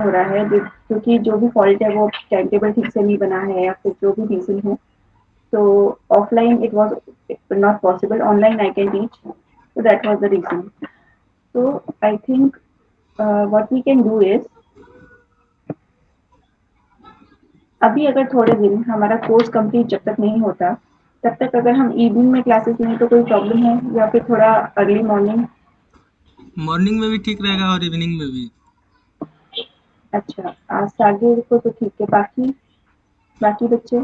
हो रहा है क्योंकि जो भी फॉल्ट है वो टाइम टेबल ठीक से नहीं बना है या फिर जो भी रीजन है, so offline it was not possible, online I can teach, so that was the reason. So I think what we can do is, अभी अगर थोड़े दिन हमारा कोर्स कंप्लीट जब तक नहीं होता तब तक अगर हम इवनिंग में क्लासेस लें तो कोई प्रॉब्लम है, या फिर थोड़ा अर्ली मॉर्निंग? मॉर्निंग में भी ठीक रहेगा और इवनिंग में भी। अच्छा, आज सागे को तो ठीक है, बाकी बाकी बच्चे?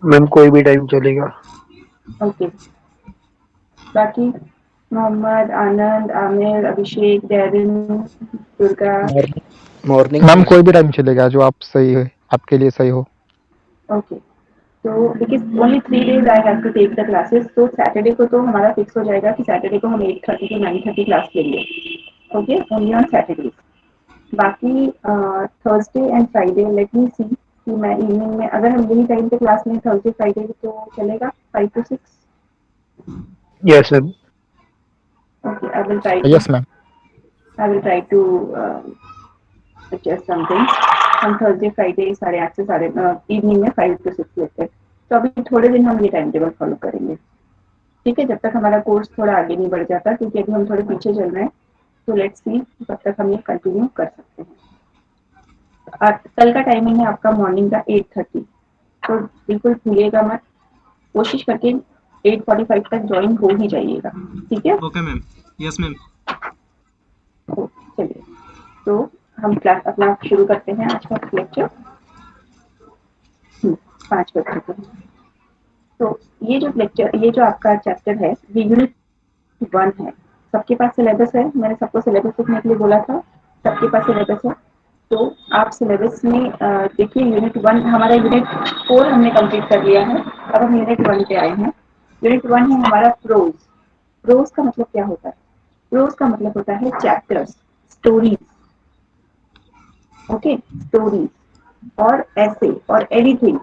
मैम कोई भी टाइम चलेगा। ओके, बाकी मोहम्मद, आनंद, आमिर, अभिषेक, डेरिन, दुर्गा? मॉर्निंग मैम में कोई भी टाइम चलेगा जो आप सही है, आपके लिए सही हो। ओके, तो because only 3 days I have to take the classes, तो सैटरडे को तो हमारा फिक्स हो जाएगा कि सैटरडे को हम 8:30 to 9:30 क्लास लेंगे। Okay, only on Saturday. बाकी Thursday and Friday let me see कि मैं इवनिंग में अगर हम यही टाइम पे क्लास लें थर्सडे फ्राइडे तो चलेगा 5 to 6? Yes ma'am. Okay, yes ma'am. I will try to adjust something। हम थर्सडे फ्राइडे 8:30 से साढ़े इवनिंग में 5 to 6 लेते हैं, तो अभी थोड़े दिन हम ये टाइम टेबल फॉलो करेंगे, ठीक है, जब तक हमारा कोर्स थोड़ा आगे नहीं बढ़ जाता, क्योंकि अभी हम थोड़े पीछे चल रहे हैं, तो लेट्स सी कब तक हम ये कंटिन्यू कर सकते हैं। और कल का टाइमिंग है आपका मॉर्निंग का 8:30, तो बिल्कुल भूलिएगा मत, कोशिश करके 8:45 तक ज्वाइन हो ही जाइएगा, ठीक है? Okay ma'am. Yes ma'am. तो चलिए, तो हम क्लास अपना शुरू करते हैं आज का लेक्चर। 5 बच्चों को, तो ये जो आपका चैप्टर है ये यूनिट 1 है। सबके पास सिलेबस है, मैंने सबको सिलेबस लिखने के लिए बोला था, सबके पास सिलेबस है, तो आप सिलेबस में देखिए यूनिट 1, हमारा यूनिट 4 हमने कंप्लीट कर लिया है, अब हम यूनिट 1 पे आए हैं। यूनिट 1 है हमारा प्रोज। प्रोज का मतलब क्या होता है? प्रोज का मतलब होता है चैप्टर्स, स्टोरीज, ओके, स्टोरीज और ऐसे और एनीथिंग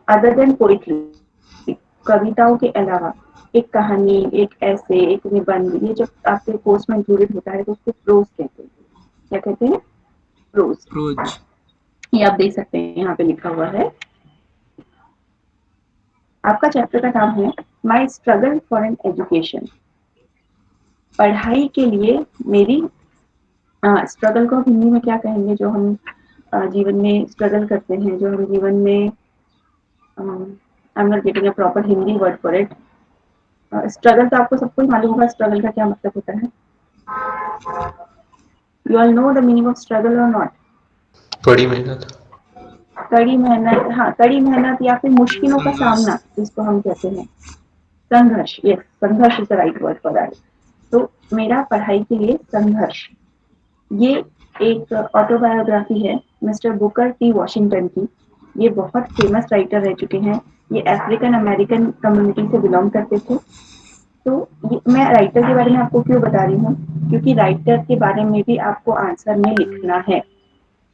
अदर देन पोइट्री, कविताओं के अलावा एक कहानी, एक ऐसे, एक निबंध, ये जब आपके कोर्स में इंक्लूडेड होता है तो उसको प्रोज कहते हैं। क्या कहते हैं? प्रोज। प्रोज। ये आप देख सकते हैं यहाँ पे लिखा हुआ है। आपका चैप्टर का नाम है माई स्ट्रगल फॉर एन एजुकेशन। पढ़ाई के लिए मेरी स्ट्रगल को हिंदी में क्या कहेंगे, जो हम जीवन में स्ट्रगल करते हैं, जो हम जीवन में, I am not getting a proper Hindi word for it. Struggle तो आपको सबको ही मालूम होगा, स्ट्रगल का क्या मतलब होता है। You all know the meaning of struggle और नॉट? कड़ी मेहनत। कड़ी मेहनत, हाँ, कड़ी मेहनत या फिर मुश्किलों का संघर्ष। सामना जिसको हम कहते हैं, संघर्ष। यस, संघर्ष is the right word for that. तो मेरा पढ़ाई के लिए संघर्ष, ये एक ऑटोबायोग्राफी है मिस्टर बुकर टी वॉशिंगटन की। ये बहुत फेमस राइटर रह चुके हैं, ये अफ्रीकन अमेरिकन कम्युनिटी से बिलोंग करते थे। तो ये मैं राइटर के बारे में आपको क्यों बता रही हूँ, क्योंकि राइटर के बारे में भी आपको आंसर में लिखना है।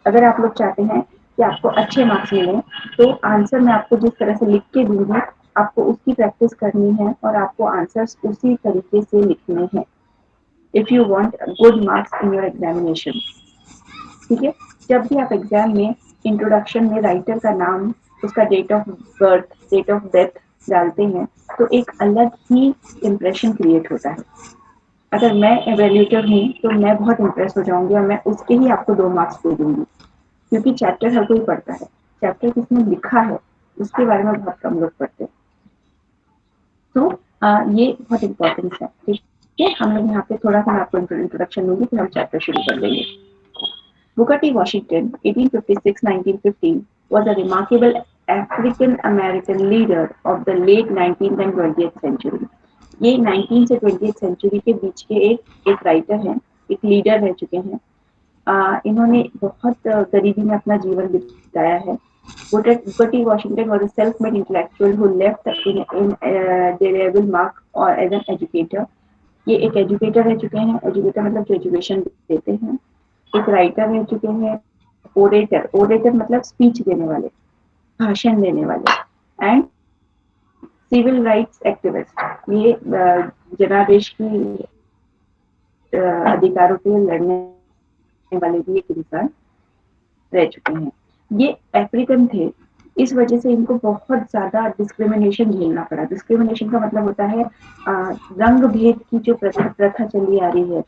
अगर आप लोग चाहते हैं कि आपको अच्छे मार्क्स मिले, तो आंसर मैं आपको जिस तरह से लिख के दूंगी, आपको उसकी प्रैक्टिस करनी है और आपको आंसर्स उसी तरीके से लिखने हैं if you want good marks in your examination, ठीक है? जब भी आप एग्जाम में इंट्रोडक्शन में राइटर का नाम, उसका date of birth, date of death डालते हैं, तो एक अलग ही इम्प्रेशन क्रिएट होता है। अगर मैं एवेल्यूएटर हूँ तो मैं बहुत इंप्रेस हो जाऊंगी और मैं उसके ही आपको 2 मार्क्स दे दूंगी, क्योंकि चैप्टर हर कोई पढ़ता है, चैप्टर किसने लिखा है उसके बारे में बहुत कम लोग पढ़ते हैं। तो ये बहुत इंपॉर्टेंट है, ठीक है? हम लोग यहाँ पे थोड़ा सा मैं आपको इंट्रोडक्शन दूंगी, फिर हम चैप्टर शुरू कर देंगे। Booker T. Washington (1856–1915) was a remarkable African-American leader of the late 19th and 20th century। ये 19 से 20th सेंचुरी के बीच के एक राइटर हैं, एक लीडर रह चुके हैं। इन्होंने बहुत गरीबी में अपना जीवन बिताया है। Booker T. Washington was a self-made intellectual who left in indelible mark or as an educator। ये एक एजुकेटर रह चुके हैं, एजुकेटर मतलब जो एजुकेशन देते हैं। एक राइटर रह चुके हैं, ओरेटर, ओरेटर मतलब स्पीच देने वाले, भाषण देने वाले, एंड सिविल राइट्स एक्टिविस्ट, ये जनादेश की अधिकारों के लिए लड़ने वाले भी एक इंसान रह चुके हैं। ये अफ्रीकन थे, इस वजह से इनको बहुत ज़्यादा डिस्क्रिमिनेशन झेलना पड़ा। डिस्क्रिमिनेशन का मतलब होता है रंग भेद की जो प्रथा चली आ रही है।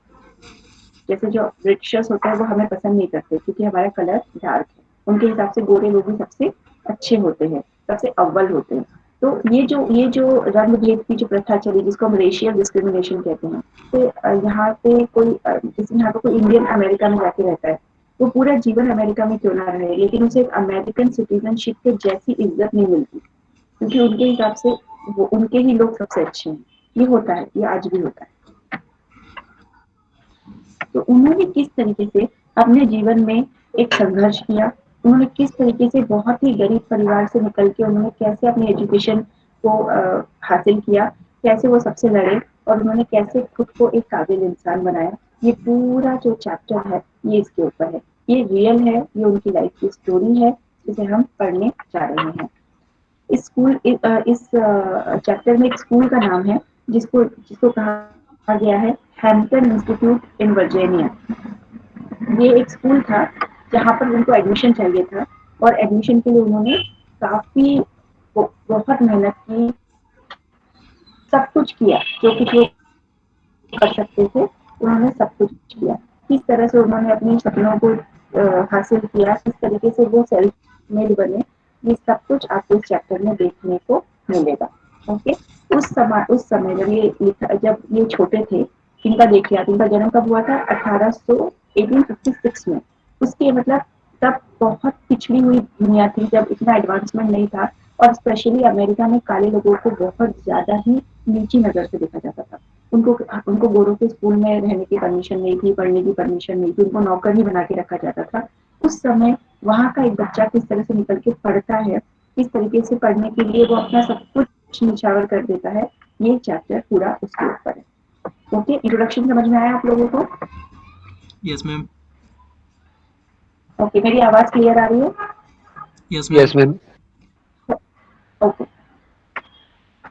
जैसे जो ब्रिटिशर्स होते हैं वो हमें पसंद नहीं करते क्योंकि हमारा कलर डार्क है। उनके हिसाब से गोरे लोग ही सबसे अच्छे होते हैं, सबसे अव्वल होते हैं। तो ये जो रंग भेद की जो प्रथा चली जिसको हम रेशियल डिस्क्रिमिनेशन कहते हैं, तो यहाँ पे कोई जैसे यहाँ पे कोई इंडियन अमेरिका में जाके रहता है, वो पूरा जीवन अमेरिका में क्यों ना रहे, लेकिन उसे एक अमेरिकन सिटीजनशिप के जैसी इज्जत नहीं मिलती क्योंकि उनके हिसाब से वो उनके ही लोग सबसे अच्छे हैं। ये होता है, ये आज भी होता है। तो उन्होंने किस तरीके से अपने जीवन में एक संघर्ष किया, उन्होंने किस तरीके से बहुत ही गरीब परिवार से निकल के उन्होंने कैसे अपनी एजुकेशन को हासिल किया, कैसे वो सबसे लड़े और उन्होंने कैसे खुद को एक काबिल इंसान बनाया, ये पूरा जो चैप्टर है ये इसके ऊपर है। ये रियल है, ये उनकी लाइफ की स्टोरी है जिसे हम पढ़ने जा रहे हैं। इस चैप्टर में एक स्कूल का नाम है जिसको जिसको कहा गया है हैम्पटन इंस्टीट्यूट इन वर्जीनिया। ये एक स्कूल था जहाँ पर उनको एडमिशन चाहिए था और एडमिशन के लिए उन्होंने काफी बहुत मेहनत की, सब कुछ किया जो कुछ वो कर सकते थे, उन्होंने सब कुछ किया। किस तरह से उन्होंने अपने सपनों को हासिल किया, किस तरीके से वो सेल्फ मेड बने, ये सब कुछ आपको इस चैप्टर में देखने को मिलेगा। ओके, उस समय जब ये छोटे थे, इनका देखिए आप, इनका जन्म कब हुआ था? 1856 में। उसके मतलब तब बहुत पिछड़ी हुई दुनिया थी, जब इतना एडवांसमेंट नहीं था और स्पेशली अमेरिका में काले लोगों को बहुत ज्यादा ही नीची नजर से देखा जाता था। उनको उनको गोरों के स्कूल में रहने की परमिशन नहीं थी, पढ़ने की परमिशन नहीं थी, उनको नौकर ही बना के रखा जाता था। उस समय वहाँ का एक बच्चा किस तरह से निकल के पढ़ता है, किस तरीके से पढ़ने के लिए वो अपना सब कुछ निछावर कर देता है, ये चैप्टर पूरा उसके ऊपर है। ओके, इंट्रोडक्शन समझ में आया आप लोगों को? Yes ma'am. ओके, मेरी आवाज क्लियर आ रही है? Yes ma'am. Yes ma'am. Okay.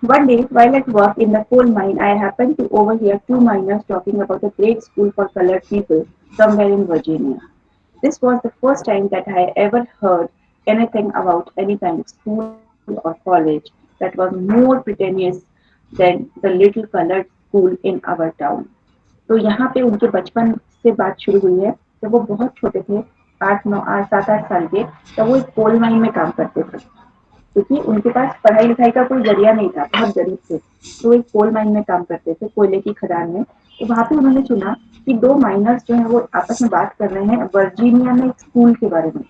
One day, while at work in the coal mine, I happened to overhear two miners talking about a great school for colored people somewhere in Virginia. This was the first time that I ever heard anything about any kind of school or college that was more pretentious than the little colored school in our town. तो यहाँ पे उनके बचपन से बात शुरू हुई है। जब वो बहुत छोटे थे, 7-8 साल के, तब वो एक कोल माइन में काम करते थे क्योंकि उनके पास पढ़ाई लिखाई का कोई जरिया नहीं था, बहुत गरीब थे। तो एक कोल माइन में काम करते थे, कोयले की खदान में। तो वहां पे उन्होंने सुना कि दो माइनर्स जो है वो आपस में बात कर रहे हैं वर्जीनिया में एक स्कूल के बारे में,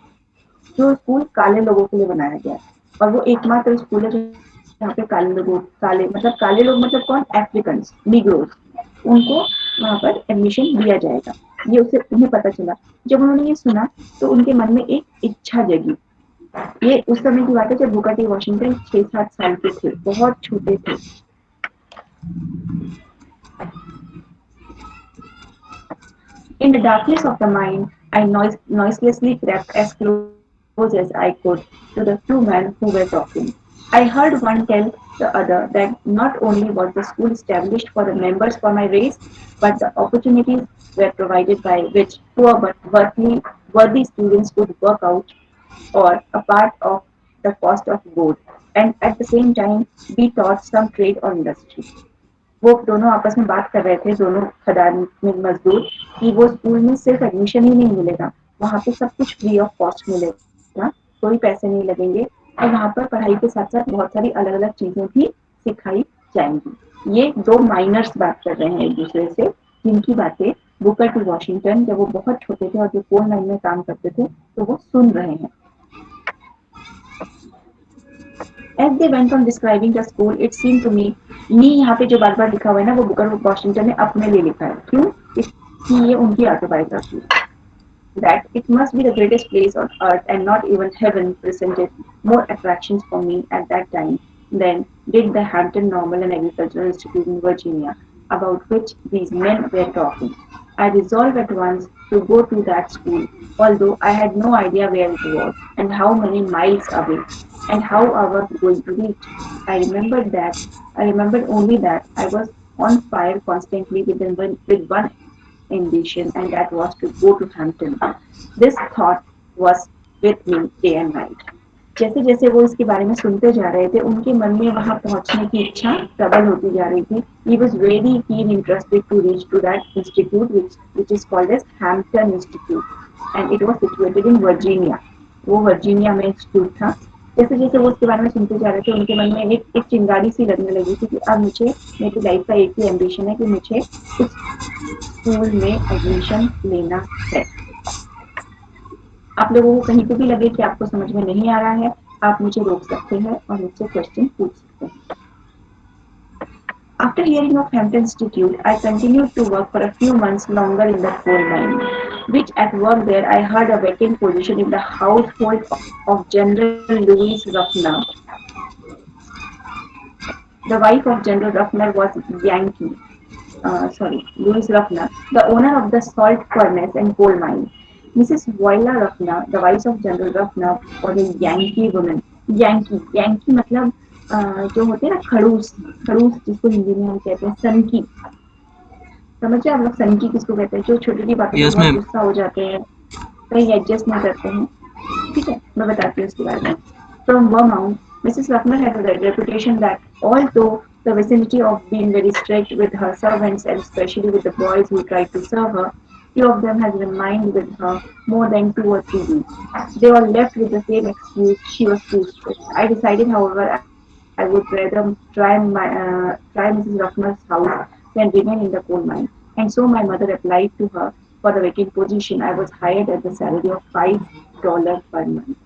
जो स्कूल काले लोगों के लिए बनाया गया है। और वो एकमात्र स्कूल है जहाँ पे काले लोग मतलब कौन? अफ्रीकन निग्रोज, उनको वहां पर एडमिशन दिया जाएगा। ये उसे उन्हें पता चला। जब उन्होंने ये सुना तो उनके मन में एक इच्छा जगी। ये उस समय की बात है जब बुकर टी वॉशिंगटन 6-7 साल के थे, बहुत छोटे थे। In the darkness of the mine, I noiselessly crept as close as I could to the two men who were talking. I heard one tell the other that not only was the school established for the members for my race, but the opportunities were provided by which poor but worthy students could work out or a part of the cost of board and at the same time be taught some trade or industry. वो दोनों आपस में बात कर रहे थे, दोनों खदान में मजदूर, कि वो स्कूल में सिर्फ एडमिशन ही नहीं मिलेगा, वहाँ पे सब कुछ फ्री ऑफ कॉस्ट मिलेगा, कोई पैसे नहीं लगेंगे और वहाँ पर पढ़ाई के साथ साथ बहुत सारी अलग अलग चीजें भी सिखाई जाएंगी। ये दो माइनर्स बात कर रहे हैं एक दूसरे से, जिनकी बातें बुकर टी वॉशिंगटन जब वो बहुत छोटे थे और जो कोल माइन में काम करते थे तो वो सुन रहे हैं। As they went on describing the school, it seemed to me, मी यहाँ पे जो बार बार लिखा हुआ है ना वो बुकर वॉशिंगटन ने अपने लिए लिखा है। क्यों? इसकी ये उनकी autobiography. That it must be the greatest place on earth and not even heaven presented more attractions for me at that time than did the Hampton Normal and Agricultural Institute in Virginia, about which these men were talking. I resolved at once to go to that school, although I had no idea where it was and how many miles away and how I was going to reach. I remembered only that I was on fire constantly with one ambition, and that was to go to Hampton. This thought was with me day and night. जैसे जैसे वो इसके बारे में सुनते जा रहे थे उनके मन में वहां पहुंचने की इच्छा प्रबल होती जा रही थी. He was very keen interested to reach to that institute which is called as Hampton Institute, and it was situated in Virginia. वो वर्जीनिया में इंस्टीट्यूट था. जैसे जैसे वो उसके बारे में सुनते जा रहे थे उनके मन में एक चिंगारी सी लगने लगी थी कि अब मुझे मेरी लाइफ का एक ही एम्बिशन है कि मुझे उस स्कूल में एडमिशन लेना है. आप लोगों को कहीं पे भी लगे कि आपको समझ में नहीं आ रहा है आप मुझे रोक सकते हैं और मुझसे क्वेश्चन पूछ सकते हैं. After hearing of Hampton Institute, I continued to work for a few months longer in the coal mine, which at work there I heard a vacant position in the household of General Louis Ruffner. The wife of General Ruffner was Louis Ruffner, the owner of the salt furnace and coal mine. Mrs. Voila Ruffner, the wife of General Ruffner, was a Yankee woman. Yankee मतलब जो होते हैं ना खड़ूस जिसको हिंदी में हम कहते हैं सनकी. समझे आप लोग सनकी किसको कहते हैं? जो छोटी छोटी बातों पर बहुत गुस्सा हो जाते हैं, कहीं एडजस्ट नहीं करते हैं. ठीक है, मैं बताती हूँ इसके बारे में. From Vermont, Mrs. Ruffner had a reputation that although the vicinity of being very strict with her servants and especially with the boys who tried to serve her, few of them had remained with her more than 2 or 3 weeks. They all left with the same excuse: she was too strict. I decided, however, I would rather try Mrs. Ruffner's house than remain in the coal mine. And so my mother applied to her for the vacant position. I was hired at the salary of $5 per month.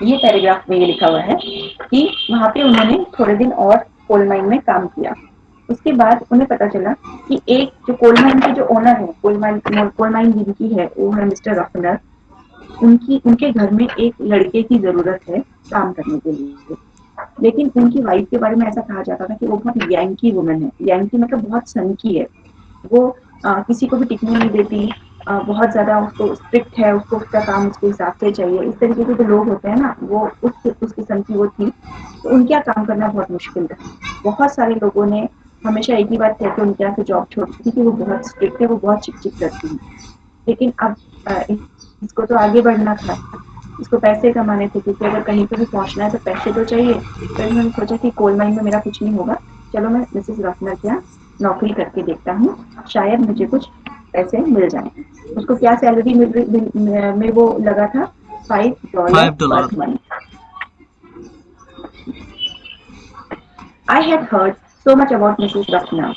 ये paragraph में ये लिखा हुआ है कि वहां पे उन्होंने थोड़े दिन और कोल माइन में काम किया. उसके बाद उन्हें पता चला कि एक जो कोल माइन के जो ओनर है, कोल माइन जिनकी है वो है मिस्टर रफनर. उनके घर में एक लड़के की जरूरत है काम करने के लिए. लेकिन उनकी वाइफ के बारे में ऐसा कहा जाता था कि वो बहुत यंकी वुमन है. यंकी मतलब बहुत सनकी है. वो किसी को भी टिकने नहीं देती. बहुत ज्यादा उसको स्ट्रिक्ट है. उसको उसका काम उसके हिसाब से चाहिए. इस तरीके के जो लोग होते हैं ना वो उस किस्म की वो थी. तो उनके यहाँ काम करना बहुत मुश्किल था. बहुत सारे लोगों ने हमेशा एक ही बात कहकर उनके यहाँ से जॉब छोड़ी थी कि वो बहुत स्ट्रिक्ट है, वो बहुत चिक करती है. लेकिन अब इसको तो आगे बढ़ना था, इसको पैसे कमाने थे, क्योंकि अगर कहीं पे भी पहुंचना है तो पैसे तो चाहिए. तो इन्होंने सोचा कि कोल माइन में मेरा कुछ नहीं होगा, चलो मैं मिसेस रफनर के यहाँ नौकरी करके देखता हूँ, शायद मुझे कुछ पैसे मिल जाएं. उसको क्या सैलरी में वो लगा था? $5 per month. I had heard so much about Mrs. Ruffner,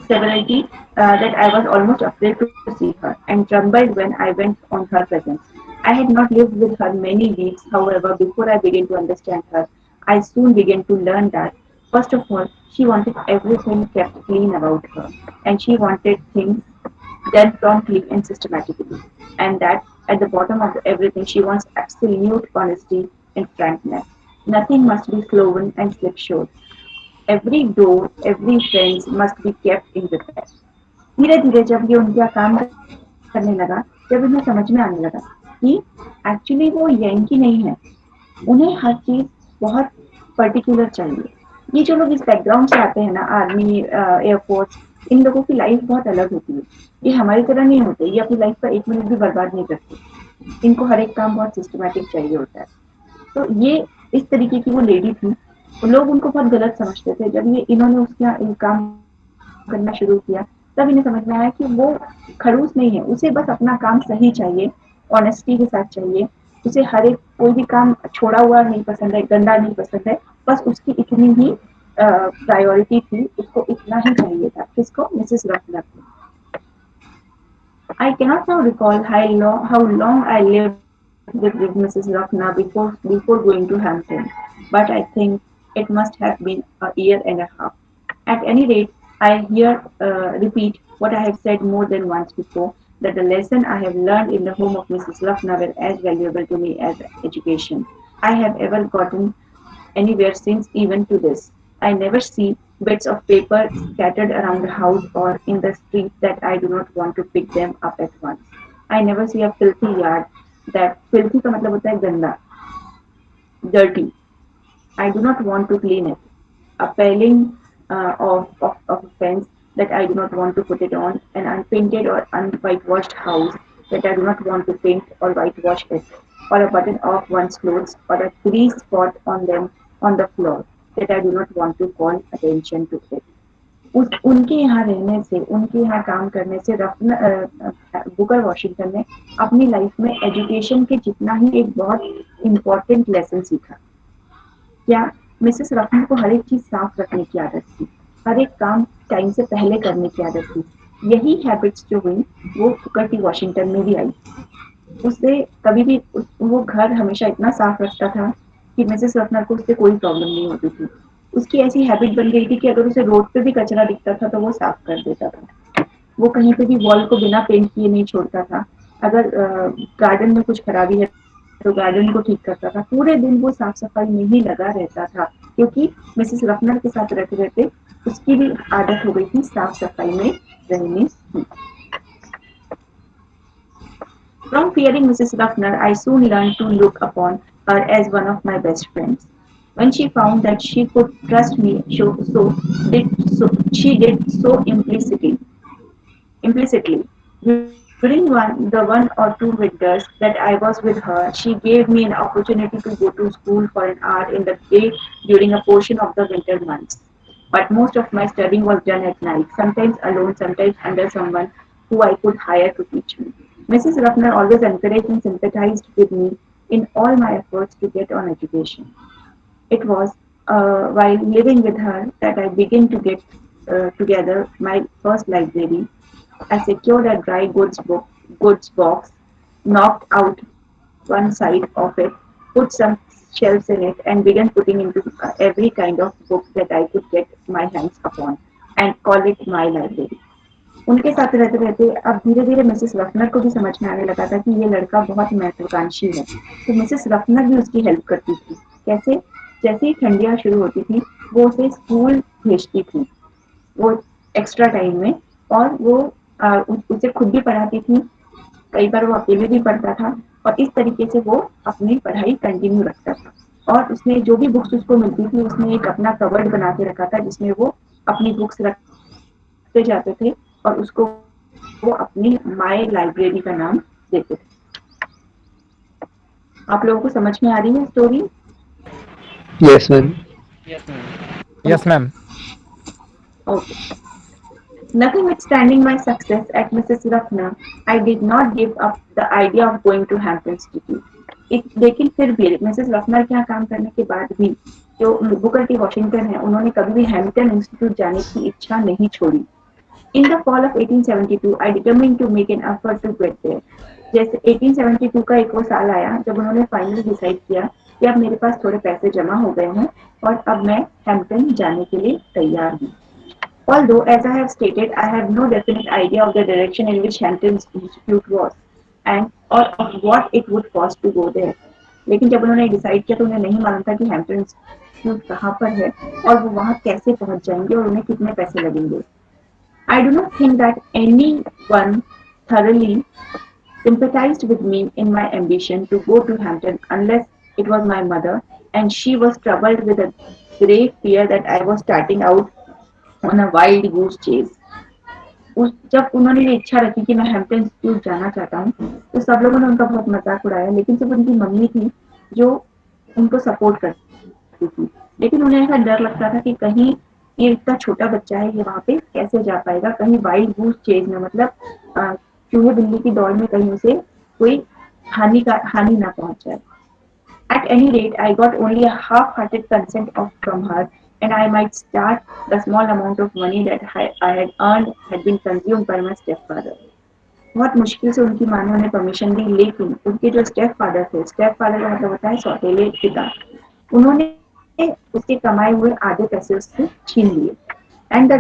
severity, that I was almost afraid to see her, and trembled when I went on her presence. I had not lived with her many weeks, however, before I began to understand her. I soon began to learn that, first of all, she wanted everything kept clean about her, and she wanted things done promptly and systematically, and that at the bottom of everything she wants absolute honesty and frankness. Nothing must be sloven and slipshod. Every door, every fence must be kept in repair. धीरे धीरे जब ये उनका काम करने लगा, जब उन्हें समझ में आने लगा कि एक्चुअली वो यंकी नहीं है, उन्हें हर चीज बहुत पर्टिकुलर चाहिए. ये जो लोग इस बैकग्राउंड से आते हैं ना, आर्मी, एयरफोर्स, इन लोगों की लाइफ बहुत अलग होती है. ये हमारी तरह नहीं होते. ये अपनी लाइफ का 1 मिनट भी बर्बाद नहीं करते. इनको हर एक काम बहुत सिस्टमैटिक चाहिए होता है. तो ये इस तरीके की वो लेडी थी. लोग उनको बहुत गलत समझते थे. जब ये इन्होंने उसके यहाँ काम करना शुरू किया तब इन्हें समझ में आया कि वो खड़ूस नहीं है. उसे बस अपना काम सही चाहिए, ऑनेस्टी के साथ चाहिए. उसे हर एक कोई भी काम छोड़ा हुआ नहीं पसंद है, गंदा नहीं पसंद है. बस उसकी इतनी ही प्रायोरिटी थी, उसको इतना ही चाहिए था. किसको? मिसेस रफनर को. I cannot now recall how long I lived with Mrs. Ruffner before going to Hampton, but I think it must have been a year and a half. At any rate, I here repeat what I have said more than once before, that the lesson I have learned in the home of Mrs. Ruffner were as valuable to me as education I have ever gotten anywhere since, even to this. I never see bits of paper scattered around the house or in the street that I do not want to pick them up at once. I never see a filthy yard that filthy का मतलब होता है गंदा, dirty. I do not want to clean it. A paling of a fence that I do not want to put it on, an unpainted or unwhitewashed house that I do not want to paint or whitewash it, or a button off one's clothes, or a grease spot on them on the floor that I do not want to call attention to it. उनके यहाँ रहने से, उनके यहाँ काम करने से Booker Washington ने अपनी लाइफ में एजुकेशन के जितना ही एक बहुत इम्पोर्टेंट लेसन सीखा। क्या मिसेस रफन को हर एक चीज साफ रखने की आदत थी, हर एक काम टाइम से पहले करने की आदत थी। यही हैबिट्स जो हुई वो बुकर टी वॉशिंगटन में भी आई। उससे कभी भी वो घर हमेशा इतना साफ रखता था कि मिसेस रफनर को उससे कोई प्रॉब्लम नहीं होती थी। उसकी ऐसी हैबिट बन गई थी कि अगर उसे रोड पे भी कचरा दिखता था तो वो साफ कर देता था। वो कहीं पे भी वॉल को बिना पेंट किए नहीं छोड़ता था। अगर गार्डन में कुछ खराबी है तो गार्डन को ठीक करता था। पूरे दिन वो साफ सफाई में ही लगा रहता था, क्योंकि मिसेस रफनर के साथ रहते रहते उसकी भी आदत हो गई थी साफ सफाई में रहने की। From fearing Mrs. Ruffner, I soon learned to look upon her as one of my best friends. When she found that she could trust me, she did so implicitly. During the one or two winters that I was with her, she gave me an opportunity to go to school for an hour in the day during a portion of the winter months. But most of my studying was done at night, sometimes alone, sometimes under someone who I could hire to teach me. Mrs. Ruffner always encouraged and sympathized with me in all my efforts to get on education. It was while living with her that I began to get together my first library. I secured a dry goods box, knocked out one side of it, put some shelves in it, and began putting into every kind of book that I could get my hands upon, and call it my library. उनके साथ रहते रहते अब धीरे धीरे Mrs रफनर को भी समझ में आने लगा था कि ये लड़का बहुत महत्वाकांक्षी है। तो मिसेस रफनर भी उसकी हेल्प करती थी। कैसे? जैसे ही ठंडियां शुरू होती थी वो उसे स्कूल भेजती थी, वो एक्स्ट्रा टाइम में, और वो उसे खुद भी पढ़ाती थी। कई बार वो अकेले भी पढ़ता था और इस तरीके से वो अपनी पढ़ाई कंटिन्यू रखता था। और उसने जो भी बुक्स उसको मिलती थी उसने एक अपना कवर्ड बना के रखा था जिसमें वो अपनी बुक्स रखते जाते थे और उसको वो अपनी माय लाइब्रेरी का नाम देते थे। आप लोगों को समझ में आ रही है story? Yes, ma'am. Yes, ma'am. Okay. Notwithstanding my success at Mrs. Ruffner, I did not give up the idea of going to Hampton Institute. लेकिन फिर भी मिसेस रफनर के यहाँ काम करने के बाद भी जो बुकर टी वॉशिंगटन है उन्होंने कभी भी हैम्पटन इंस्टीट्यूट जाने की इच्छा नहीं छोड़ी। In the fall of 1872, I determined to make an effort to get there. जैसे 1872 का एक वो साल आया जब उन्होंने फाइनली डिसाइड किया कि अब मेरे पास थोड़े पैसे जमा हो गए हैं और अब मैं हैम्पटन जाने के लिए तैयार हूँ। Although, as I have stated, I have no definite idea of the direction in which Hampton Institute was and or of what it would cost to go there. लेकिन जब उन्होंने डिसाइड किया तो उन्हें नहीं मालूम था कि हैम्पटन इंस्टीट्यूट कहाँ पर है और वो वहाँ कैसे पहुँच जाएंगे और उन्हें कितने पैसे लगेंगे। I do not think that anyone thoroughly sympathized with me in my ambition to go to Hampton unless it was my mother, and she was troubled with a grave fear that I was starting out on a wild goose chase. जब उन्होंने ये इच्छा रखी कि मैं Hampton institute जाना चाहता हूँ तो सब लोगों ने उनका बहुत मजाक उड़ाया, लेकिन सिर्फ उनकी मम्मी थी जो उनको सपोर्ट करती थी। लेकिन उन्हें ऐसा डर लगता था कि कहीं ये इतना छोटा बच्चा है, ये वहाँ पे कैसे जा पाएगा, कहीं वाइल्ड गूस चेज में, मतलब चूहे बिल्ली की दौड़ में कहीं उसे कोई हानि ना पहुंच जाए। At any rate, I got only a half-hearted consent from her, and I might start the small amount of money that I had earned had been consumed by my stepfather. बहुत मुश्किल से उनकी माँ ने उन्हें परमिशन दी, लेकिन उनके जो स्टेप फादर थे, स्टेप फादर का मतलब होता है सौतेले पिता, उन्होंने उसके कमाए हुए आधे पैसे उससे छीन लिए। And the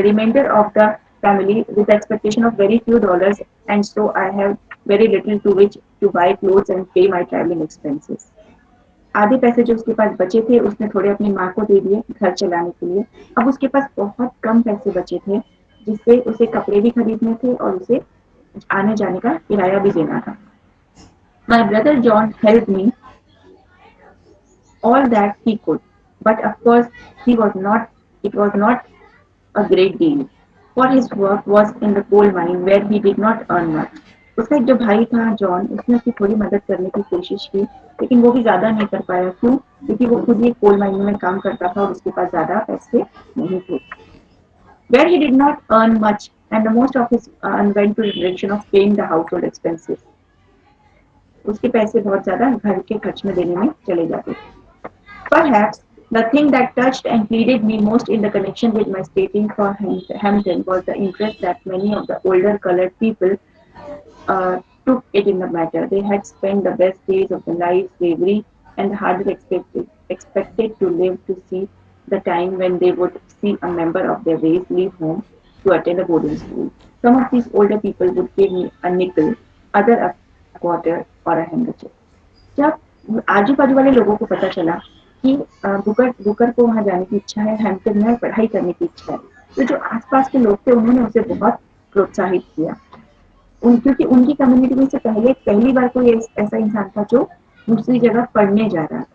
remainder of the family with the expectation of very few dollars, and so I have very little to which to buy clothes and pay my traveling expenses. आधे पैसे जो उसके पास बचे थे उसने थोड़े अपनी माँ को दे दिए घर चलाने के लिए। अब उसके पास बहुत कम पैसे बचे थे जिससे उसे कपड़े भी खरीदने थे और उसे आने जाने का किराया भी देना था। My brother John helped me all that he could, but of course it was not a great deal. for his work was in the coal mine where he did not earn much. उसका एक जो भाई था John, उसने उसकी थोड़ी मदद करने की कोशिश की, लेकिन वो भी ज्यादा नहीं कर पाया। क्यों? क्योंकि वो खुद ही कोल माइन में काम करता था और उसके पास ज्यादा पैसे नहीं थे। Where he did not earn much, and the most of his went to the direction of paying the household expenses. उसके पैसे बहुत ज्यादा घर के खर्च में देने में चले जाते थे। Perhaps the thing that touched and pleaded me most in the connection with my stating for Hampton was the interest that many of the older colored people took it in the matter. They had spent the best days of their lives slavery and hardly expected to live to see the time when they would see a member of their race leave home to attend a boarding school. Some of these older people would give me a nickel, other a quarter or a handkerchief. जब आजू बाजू वाले लोगों को पता चला कि Booker Booker को वहां जाने की इच्छा है, हैम्पटन में पढ़ाई करने की इच्छा है, तो जो आसपास के लोग थे उन्होंने उसे बहुत प्रोत्साहित किया। क्योंकि उनकी कम्युनिटी में से पहली बार कोई ऐसा इंसान था जो दूसरी जगह पढ़ने जा रहा था।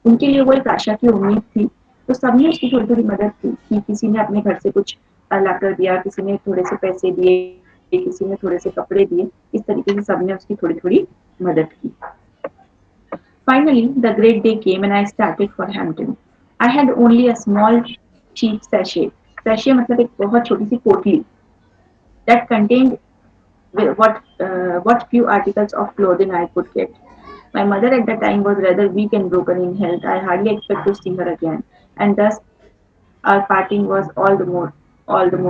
उनके लिए वो एक आशा की उम्मीद थी। तो सबने उसकी थोड़ी थोड़ी मदद की कि किसी ने अपने घर से कुछ ला कर दिया, किसी ने थोड़े से पैसे दिए, किसी ने थोड़े से कपड़े दिए। इस तरीके से सबने उसकी थोड़ी थोड़ी मदद की। Finally, the great day came and I started for Hampton. I had only a small cheap sachet. Sachet मतलब एक बहुत छोटी सी पोटली that contained what few articles of clothing I could get. My mother at the time was rather weak and broken in health. I hardly expect to see her again, and thus our parting was all the more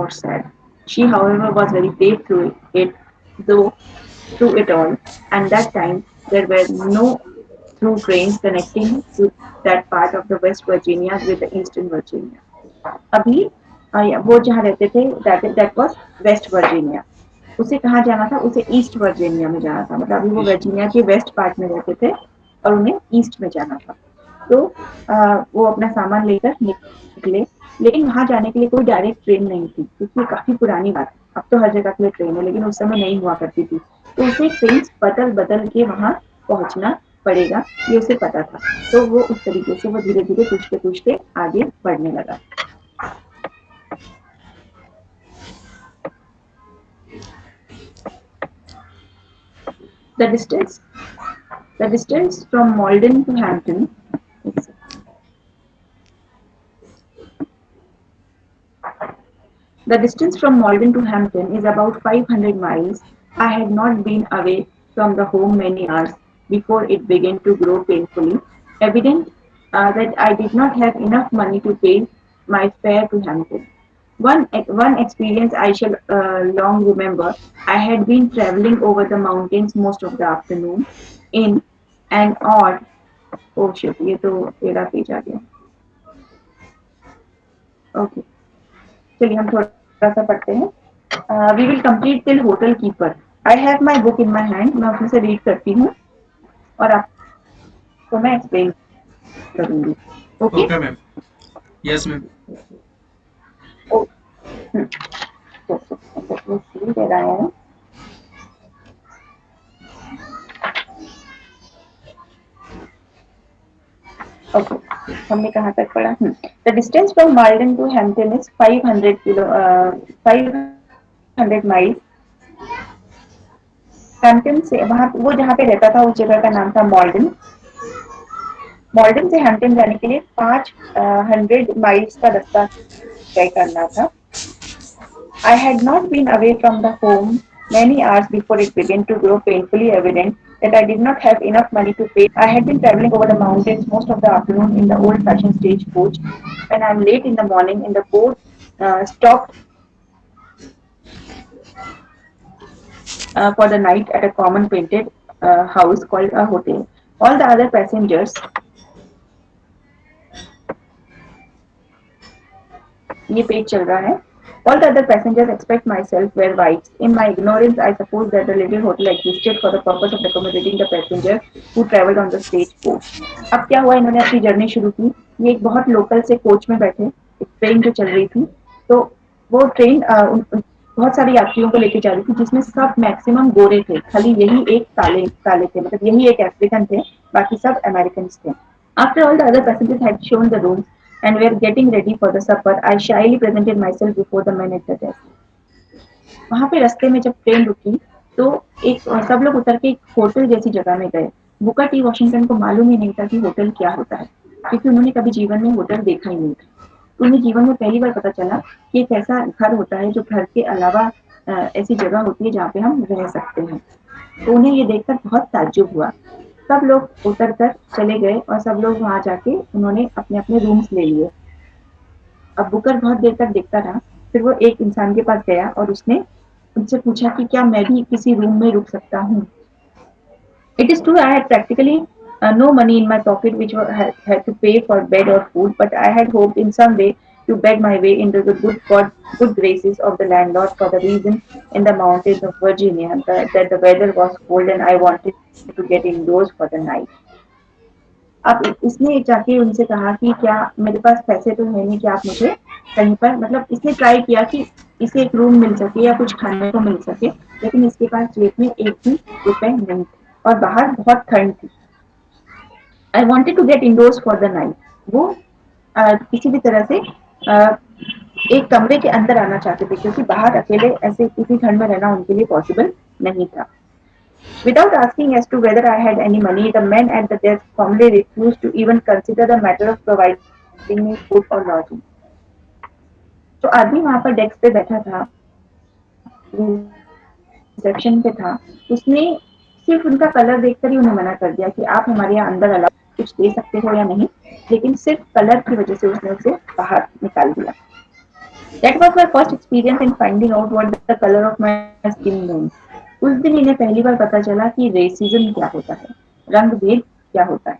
sad. She, however, was very brave though through it all. And that time there were no through trains connecting to that part of the West Virginia with the Eastern Virginia. अभी वो जहाँ रहते थे that was West Virginia. उसे कहाँ जाना था? उसे ईस्ट वर्जीनिया में जाना था। मतलब अभी वो वर्जीनिया के वेस्ट पार्ट में रहते थे और उन्हें ईस्ट में जाना था। तो वो अपना सामान लेकर निकले, लेकिन वहां जाने के लिए कोई डायरेक्ट ट्रेन नहीं थी, क्योंकि ये काफी पुरानी बात है। अब तो हर जगह के लिए ट्रेन है, लेकिन उस समय नहीं हुआ करती थी। तो उसे ट्रेन बदल बदल के वहां पहुंचना पड़ेगा, ये उसे पता था। तो वो उस तरीके से वो धीरे धीरे पूछते पूछते आगे बढ़ने लगा। The distance, the distance from Malden to Hampton. The distance from Malden to Hampton is about 500 miles. I had not been away from the home many hours before it began to grow painfully evident that I did not have enough money to pay my fare to Hampton. One experience I shall long remember. I had been traveling over the mountains most of the afternoon in an odd. Oh shit, ये तो तेरा page आ गया। Okay, चलिए हम थोड़ा सा पढ़ते हैं। We will complete till hotel keeper. I have my book in my hand. मैं उसमें से रीड करती हूँ और आपको मैं एक्सप्लेन करूंगी। Okay Okay, ma'am. Yes, ma'am. दे रहा है। ओके, हमने कहाँ तक पढ़ा? The distance from Maldon to Hampton is 500 miles. Hampton से वहां वो जहाँ पे रहता था उस जगह का नाम था मॉल्डन। मॉल्डन से हैम्पटन जाने के लिए 500 माइल्स का रास्ता तय करना था। I had not been away from the home many hours before it began to grow painfully evident that I did not have enough money to pay. I had been traveling over the mountains most of the afternoon in the old-fashioned stagecoach. When I am late in the morning, in the boat stopped for the night at a common painted house called a hotel. All the other passengers, ये page चल रहा है। All the other passengers except myself were whites. In my ignorance, I supposed that the little hotel existed for the purpose of accommodating the passenger who travelled on the stagecoach. अब क्या हुआ, इन्होंने अपनी journey शुरू की। ये एक बहुत लोकल से कोच में बैठे, एक ट्रेन जो चल रही थी, तो वो ट्रेन बहुत सारे यात्रियों को लेके जा रही थी, जिसमें सब मैक्सिमम गोरे थे। खाली यही एक काले काले थे, मतलब यही एक अफ्रीकन थे, बाकी सब अमेरिकन थे। After all the other passengers had shown the rooms and were getting ready for the supper, I shyly presented myself before the men at the desk. वहां पे रास्ते में जब ट्रेन रुकी तो सब लोग उतर के एक होटल जैसी जगह में गए। बुकर टी वॉशिंगटन को मालूम ही नहीं था कि होटल क्या होता है, क्योंकि उन्होंने कभी जीवन में होटल देखा ही नहीं था। तो उन्हें जीवन में पहली बार पता चला कि एक ऐसा घर होता है जो घर के अलावा ऐसी जगह होती है जहाँ पे हम रह सकते हैं। तो उन्हें ये देखकर बहुत ताज्जुब हुआ। सब लोग उतर कर चले गए और सब लोग वहां जाके उन्होंने अपने अपने रूम्स ले लिए। अब बुकर बहुत देर तक देखता रहा। फिर वो एक इंसान के पास गया और उसने उनसे पूछा कि क्या मैं भी किसी रूम में रुक सकता हूँ। It is true I had practically no money in my pocket which had to pay for bed or food, but I had hoped in some way to beg my way into the good graces of the landlord for the reason in the mountains of Virginia that the weather was cold and I wanted to get indoors for the night. अब इसने जाके उनसे कहा कि क्या मेरे पास पैसे तो है नहीं कि आप मुझे कहीं पर, मतलब इसने ट्राई किया कि इसे एक रूम मिल सके या कुछ खाने को मिल सके, लेकिन इसके पास जेब में एक भी रुपए नहीं थे और बाहर बहुत ठंड थी। I wanted to get indoors for the night. वो किसी भी तरह से अ, एक कमरे के अंदर आना चाहते थे, क्योंकि बाहर अकेले ऐसे इतनी ठंड में रहना उनके लिए पॉसिबल नहीं था। Without asking as to whether I had any money, the man at the desk formally refused to even consider the matter of providing me food or lodging. जो आदमी वहां पर डेस्क पे बैठा था, रिसेप्शन पे था, उसने सिर्फ उनका कलर देखकर ही उन्हें मना कर दिया कि आप हमारे यहाँ अंदर अलाउ कुछ दे सकते हो या नहीं, लेकिन सिर्फ कलर की वजह से उसने उसे बाहर निकाल दिया। That was my first experience in finding out what the color of my skin means. उस दिन इन्हें पहली बार पता चला कि रेसिज्म क्या होता है, रंग भेद क्या होता है।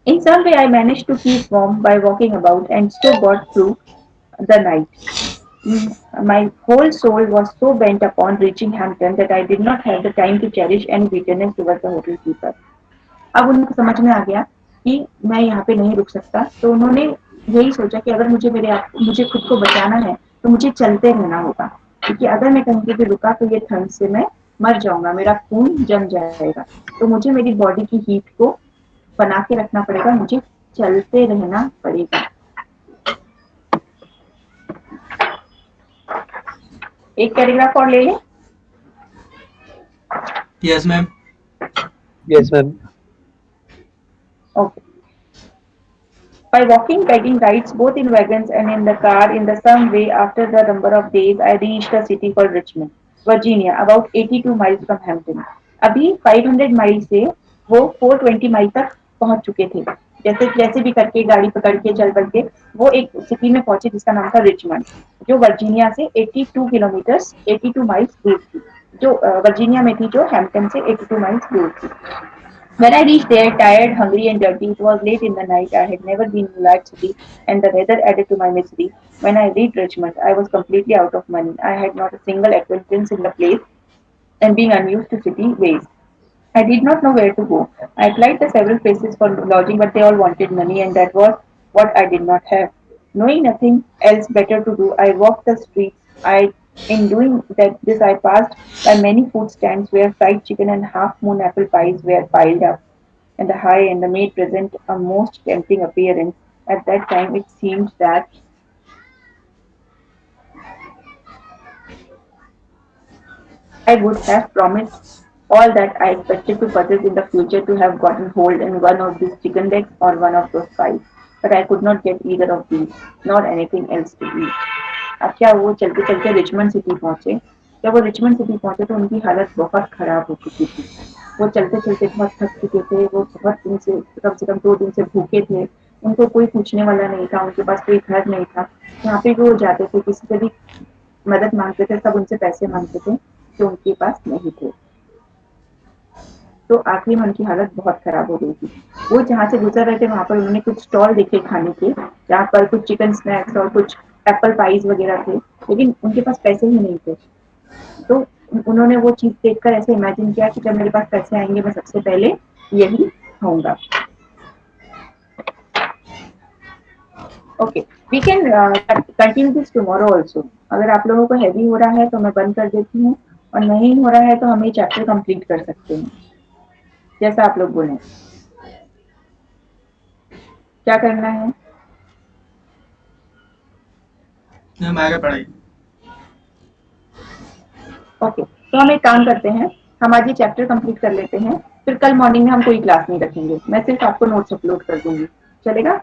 In some way, I managed to keep warm by walking about and still got through the night. My whole soul was so bent upon reaching Hampton that I did not have the time to cherish any bitterness towards the hotel keeper. अब उनको समझ में आ गया कि मैं यहाँ पे नहीं रुक सकता, तो उन्होंने यही सोचा कि अगर मुझे खुद को बचाना है तो मुझे चलते रहना होगा, क्योंकि अगर मैं कहीं पे भी रुका तो ये ठंड से मैं मर जाऊंगा, मेरा खून जम जाएगा। तो मुझे मेरी बॉडी की हीट को बना के रखना पड़ेगा, मुझे चलते रहना पड़ेगा। एक पैराग्राफ और ले लें। Yes ma'am. Yes, ma'am. Okay. By walking, begging rides both in wagons and in the car in the some way after the number of days, I reached a city called Richmond, Virginia, about 82 miles from Hampton. अभी 500 mile से वो 420 mile तक पहुंच चुके थे। जैसे जैसे भी करके गाड़ी पकड़ के चल करके वो एक सिटी में पहुंचे जिसका नाम था रिचमंड, जो वर्जीनिया से 82 किलोमीटर 82 माइल्स दूर थी, जो वर्जीनिया में थी, जो हैम्पटन से 82 माइल्स दूर थी। When I reached there, tired, hungry, and dirty, it was late in the night. I had never been in a large city, and the weather added to my misery. When I reached Richmond, I was completely out of money. I had not a single acquaintance in the place, and being unused to city ways, I did not know where to go. I applied to several places for lodging, but they all wanted money, and that was what I did not have. Knowing nothing else better to do, I walked the streets. In doing this, I passed by many food stands where fried chicken and half-moon apple pies were piled up, and the high and the made present a most tempting appearance. At that time, it seemed that I would have promised all that I expected to purchase in the future to have gotten hold in one of these chicken legs or one of those pies. But I could not get either of these, nor anything else to eat. अब क्या वो चलते चलते Richmond city पहुंचे। जब वो Richmond city पहुंचे तो उनकी हालत बहुत खराब हो चुकी थी। वो चलते चलते बहुत थक चुके थे, वो बहुत दिन से कम 2 दिन से भूखे थे। उनको कोई पूछने वाला नहीं था, उनके पास कोई घर नहीं था। जहाँ पे भी वो जाते थे किसी से भी मदद मांगते थे, सब उनसे पैसे मांगते थे जो उनके पास नहीं थे। तो आखिरी में उनकी हालत बहुत खराब हो गई थी। वो जहाँ से गुजर रहे थे वहां पर उन्होंने कुछ स्टॉल देखे खाने के, जहाँ पर कुछ चिकन स्नैक्स और कुछ एप्पल पाइज वगैरह थे, लेकिन उनके पास पैसे ही नहीं थे। तो उन्होंने वो चीज देखकर ऐसे इमेजिन किया कि जब मेरे पास पैसे आएंगे मैं सबसे पहले यही खाऊंगा। Okay, we can continue this tomorrow also. अगर आप लोगों को हैवी हो रहा है तो मैं बंद कर देती हूँ, और नहीं हो रहा है तो हम ये चैप्टर कंप्लीट कर सकते हैं, जैसा आप लोग बोले। क्या करना है? मैम आगे पढ़ाई। ओके, तो हम एक काम करते हैं, हम आज ये चैप्टर कंप्लीट कर लेते हैं, फिर कल मॉर्निंग में हम कोई क्लास नहीं रखेंगे, मैं सिर्फ आपको नोट्स अपलोड कर दूंगी, चलेगा?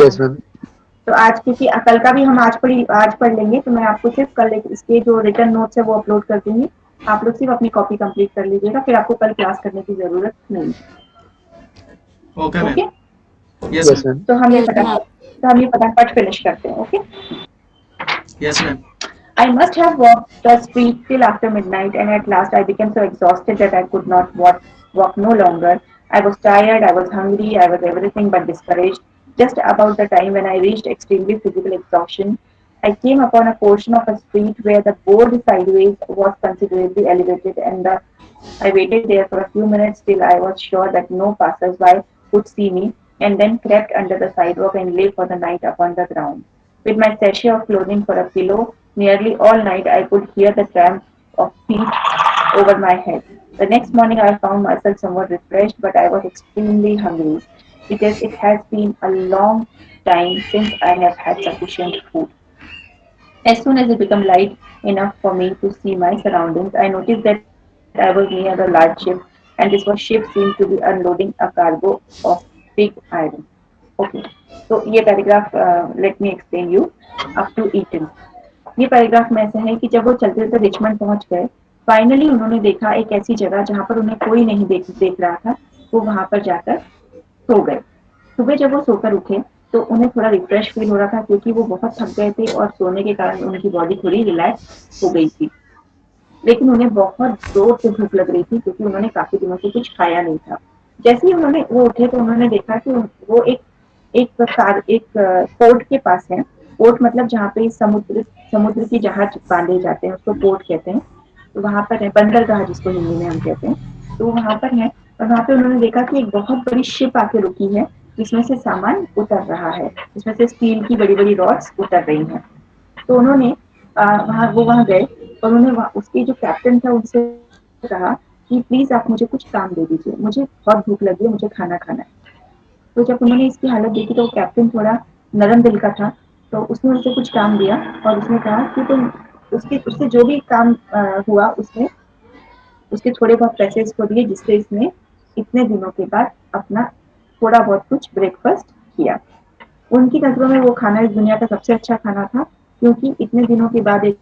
Yes, ma'am. तो आज क्योंकि कल का भी हम आज पढ़ लेंगे, तो मैं आपको सिर्फ कल इसके जो रिटर्न नोट्स है वो अपलोड कर दूंगी, आप लोग सिर्फ अपनी कॉपी कंप्लीट कर लीजिएगा, फिर आपको कल क्लास करने की जरूरत नहीं। Okay okay, ma'am. Yes Yes, ma'am. ma'am. तो हम ये फटाफट फिनिश करते हैं। Okay, yes ma'am. I must have walked the street till after midnight, and at last I became so exhausted that I could not walk no longer. I was tired, I was hungry, I was everything but discouraged. Just about the time when I reached extremely physical exhaustion, I came upon a portion of a street where the board sideways was considerably elevated, and I waited there for a few minutes till I was sure that no passers-by would see me, and then crept under the sidewalk and lay for the night upon the ground. With my sachet of clothing for a pillow, nearly all night I could hear the tramp of feet over my head. The next morning I found myself somewhat refreshed, but I was extremely hungry because it has been a long time since I have had sufficient food. As soon as it became light enough for me to see my surroundings, I noticed that I was near a large ship, and this ship seemed to be unloading a cargo of pig iron. Okay, so ये paragraph let me explain you up to eaten. ये paragraph में ऐसा है कि जब वो चलते चलते रिचमंड पहुंच गए, फाइनली उन्होंने देखा एक ऐसी जगह जहां पर उन्हें कोई नहीं देख रहा था, वो वहां पर जाकर सो गए। सुबह जब वो सोकर उठे तो उन्हें थोड़ा रिफ्रेश फील हो रहा था, क्योंकि वो बहुत थक गए थे और सोने के कारण उनकी बॉडी थोड़ी रिलैक्स हो गई थी। लेकिन उन्हें बहुत जोर से भूख लग रही थी, क्योंकि उन्होंने काफी दिनों से कुछ खाया नहीं था। जैसे ही वो उठे तो उन्होंने देखा कि वो एक पोर्ट के पास है। पोर्ट मतलब जहाँ पे समुद्र की जहाज बांधे जाते हैं उसको पोर्ट कहते हैं। तो वहां पर है बंदरगाह, जिसको हिंदी में हम कहते हैं। तो वहां पर है, और वहां पे उन्होंने देखा कि एक बहुत बड़ी शिप आके रुकी है, जिसमें से सामान उतर रहा है, जिसमें से स्टील की बड़ी बड़ी रॉड्स उतर रही हैं। तो उन्होंने वहां गए, और उन्होंने उसके जो कैप्टन था उनसे कहा कि प्लीज आप मुझे कुछ काम दे दीजिए, मुझे बहुत भूख लगी है, मुझे खाना खाना है। तो जब उन्होंने इसकी हालत देखी तो कैप्टन थोड़ा नरम दिल का था, तो उसने उसे कुछ काम दिया, और उसने कहा कि तुम उससे जो भी काम हुआ उसने उसके थोड़े बहुत पैसे इसको दिए, जिससे इसने इतने दिनों के बाद अपना थोड़ा बहुत कुछ ब्रेकफास्ट किया। उनकी नजरों में वो खाना इस दुनिया का सबसे अच्छा खाना था, क्योंकि इतने दिनों के बाद एक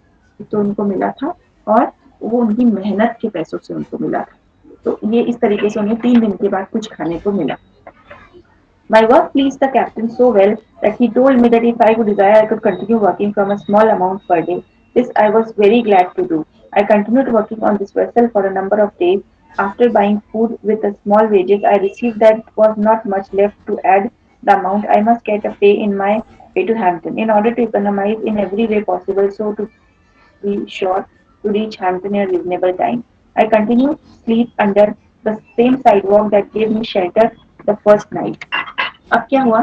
तो उनको मिला था, और वो उनकी मेहनत के पैसों से उनको मिला था। तो ये इस तरीके से उन्हें 3 दिन के बाद कुछ खाने को मिला। My work pleased the captain so well that he told me that if I would desire, I could continue working from a small amount per day. This I was very glad to do. I continued working on this vessel for a number of days. After buying food with the small wages I received, that was not much left to add the amount I must get a pay in my way to Hampton. In order to economize in every way possible, so to be sure to reach Hampton in a reasonable time, I continued sleep under the same sidewalk that gave me shelter the first night. अब क्या हुआ,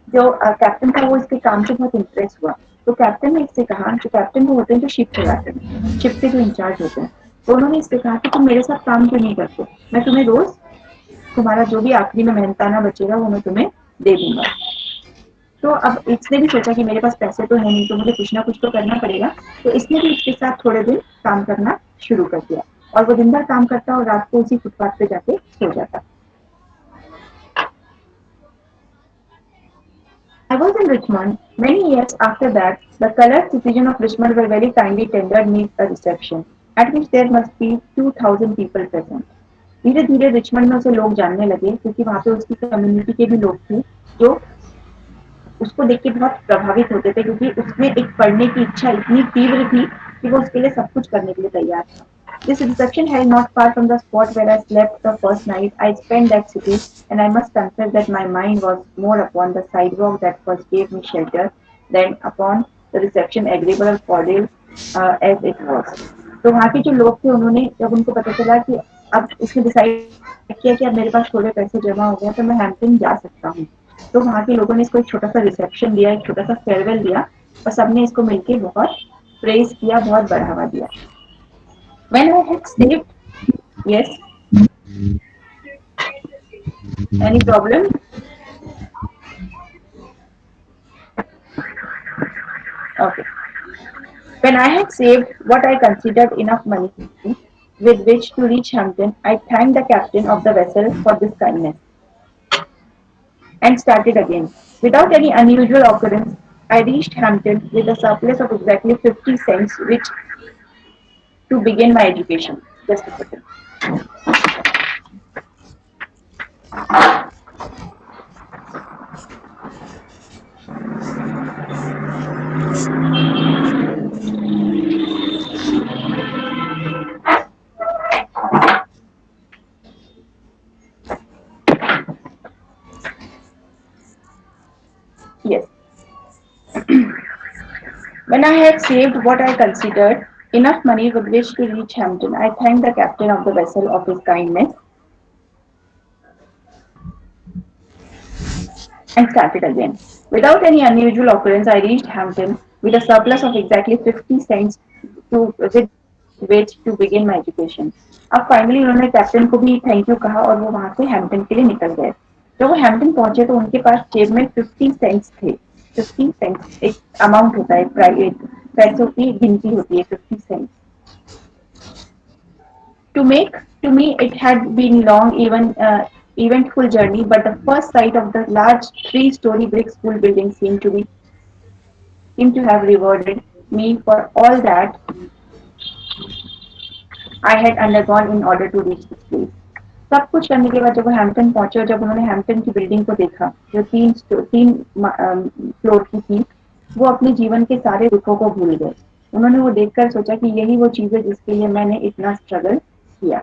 जो captain था वो इसके काम से बहुत इम्प्रेस हुआ। तो कैप्टन ने इससे कहा, जो कैप्टन वो होते हैं जो शिप चलाते हैं, शिप के जो इंचार्ज होते हैं, तो उन्होंने इससे कहा कि तुम मेरे साथ काम क्यों नहीं करते, मैं तुम्हें रोज तुम्हारा जो भी आखिरी में मेहनताना बचेगा वो मैं तुम्हें दे दूंगा। तो अब इसने भी सोचा कि मेरे पास पैसे तो है नहीं, तो मुझे कुछ ना कुछ तो करना पड़ेगा। तो इसने भी इसके साथ थोड़े दिन काम करना शुरू कर दिया, और वो दिन भर काम करता और रात को उसी फुटपाथ पे जाके सो जाता। I was in Richmond. Many years after that, the colored citizens of Richmond were very kindly tendered me a reception, at which there must be 2,000 people present. धीरे धीरे रिचमंड में उसे लोग जानने लगे, क्योंकि वहां पे उसकी कम्युनिटी के भी लोग थे जो उसको देख के बहुत प्रभावित होते थे, क्योंकि उसमें एक पढ़ने की इच्छा इतनी तीव्र थी कि वो उसके लिए सब कुछ करने के लिए तैयार था। This reception held not far from the spot where I slept the first night I spent that city, and I must confess that my mind was more upon the sidewalk that first gave me shelter than upon the reception agreeable or cordial as it was. तो वहाँ के जो लोग थे उन्होंने, जब उनको पता चला कि अब इसने डिसाइड किया कि अब मेरे पास थोड़े पैसे जमा हो गए तो मैं हैम्पटन जा सकता हूँ, तो वहाँ के लोगों ने इसको एक छोटा सा रिसेप्शन दिया, एक छोटा सा फेयरवेल दिया, और सबने इसको मिलके बहुत प्रेज किया, बहुत बढ़ावा दिया। When I had saved, yes, any problem? Okay. When I had saved what I considered enough money with which to reach Hampton, I thanked the captain of the vessel for this kindness and started again. Without any unusual occurrence, I reached Hampton with a surplus of exactly 50 cents, which to begin my education. Just a second. Yes. When I had saved what I considered enough money with which to reach Hampton, I thanked the captain of the vessel of his kindness and started again. Without any unusual occurrence, I reached Hampton with a surplus of exactly 50 cents with which to begin my education. अब finally उन्होंने captain को भी thank you कहा और वो वहां से Hampton के लिए निकल गए। जब वो हैम्पटन पहुंचे तो उनके पास जेब में 50 सेंट्स थे। 50 सेंट्स एक अमाउंट होता है, पैसों की गिनती होती है 50 cents. To make to me it had been long even eventful journey, but the first sight of the large three-story brick school building seemed to have rewarded me for all that I had undergone in order to reach this place. सब कुछ करने के बाद जब वो Hampton पहुंचे और जब उन्होंने हैम्पटन की बिल्डिंग को देखा जो तीन फ्लोर की थी, वो अपने जीवन के सारे दुखों को भूल गए। उन्होंने वो देखकर सोचा कि यही वो चीज है जिसके लिए मैंने इतना स्ट्रगल किया।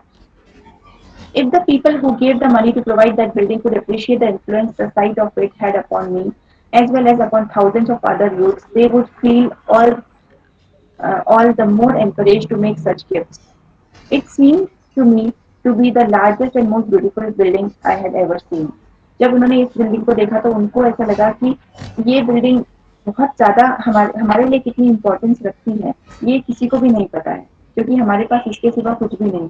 If the people who gave the money to provide that building could appreciate the influence the sight of it had upon me, as well as upon thousands of other youths, they would feel all the more encouraged to make such gifts. It seemed to me to be the largest and most beautiful building I had ever seen. जब उन्होंने इस building को देखा तो उनको ऐसा लगा कि ये बिल्डिंग बहुत ज्यादा हमारे लिए कितनी इम्पोर्टेंस रखती है, ये किसी को भी नहीं पता है, क्योंकि हमारे पास इसके सिवा कुछ भी नहीं।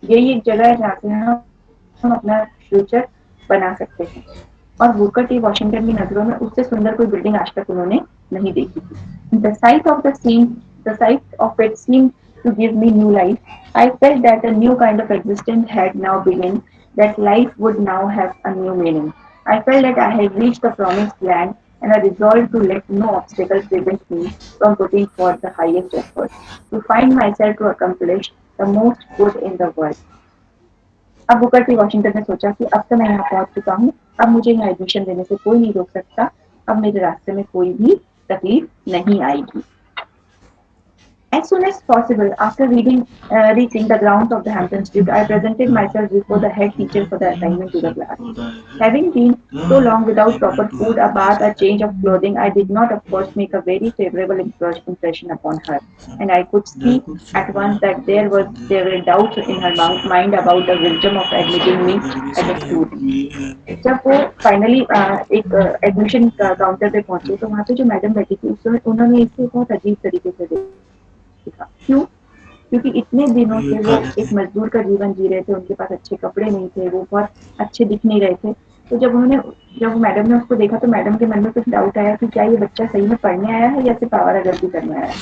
यही एक जगह है जहाँ से हम अपना फ्यूचर बना सकते हैं। और बुकर टी वॉशिंगटन की नजरों में उससे सुंदर कोई बिल्डिंग आज तक उन्होंने नहीं देखी थी। The sight of it seemed to give me new life. I felt that a new kind of existence had now begun, that life would now have a new meaning. I felt that I had reached the promised land and I resolved to let no obstacle prevent me from putting forth the highest effort to find myself to accomplish the most good in the world. अब Booker T Washington ने सोचा कि अब तो मैं यहाँ पहुंच चुका हूँ, अब मुझे यहाँ एडमिशन देने से कोई नहीं रोक सकता, अब मेरे रास्ते में कोई भी तकलीफ नहीं आएगी। As soon as possible, after reaching the grounds of the Hampton Street, I presented myself before the head teacher for the assignment to the class. Having been so long without proper food, a bath, a change of clothing, I did not, of course, make a very favorable impression upon her, and I could see at once that there were doubts in her mind about the wisdom of admitting me as a student. जब वो finally एक admission counter पे पहुंचे तो वहाँ पे जो madam बैठी थी उन्होंने इसे बहुत अजीब तरीके से देखा। क्यों? क्योंकि इतने दिनों से वो एक मजदूर का जीवन जी रहे थे, उनके पास अच्छे कपड़े नहीं थे, वो बहुत अच्छे दिख नहीं रहे थे। तो जब मैडम ने उसको देखा तो मैडम के मन में कुछ डाउट आया कि क्या ये बच्चा सही में पढ़ने आया है या सिर्फ आवारागर्दी करने आया है।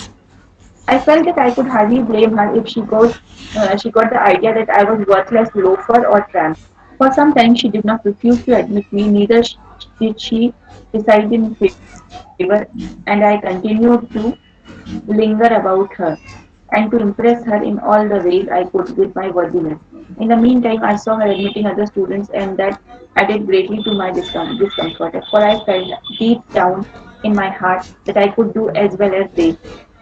I felt that I could hardly blame her if she got the idea that I was worthless loafer or tramp. For some time she did not refuse to admit me, neither did she decide in favor, and I continued to linger about her and to impress her in all the ways I could with my worthiness. In the meantime, I saw her admitting other students, and that added greatly to my discomfort, for I felt deep down in my heart that I could do as well as they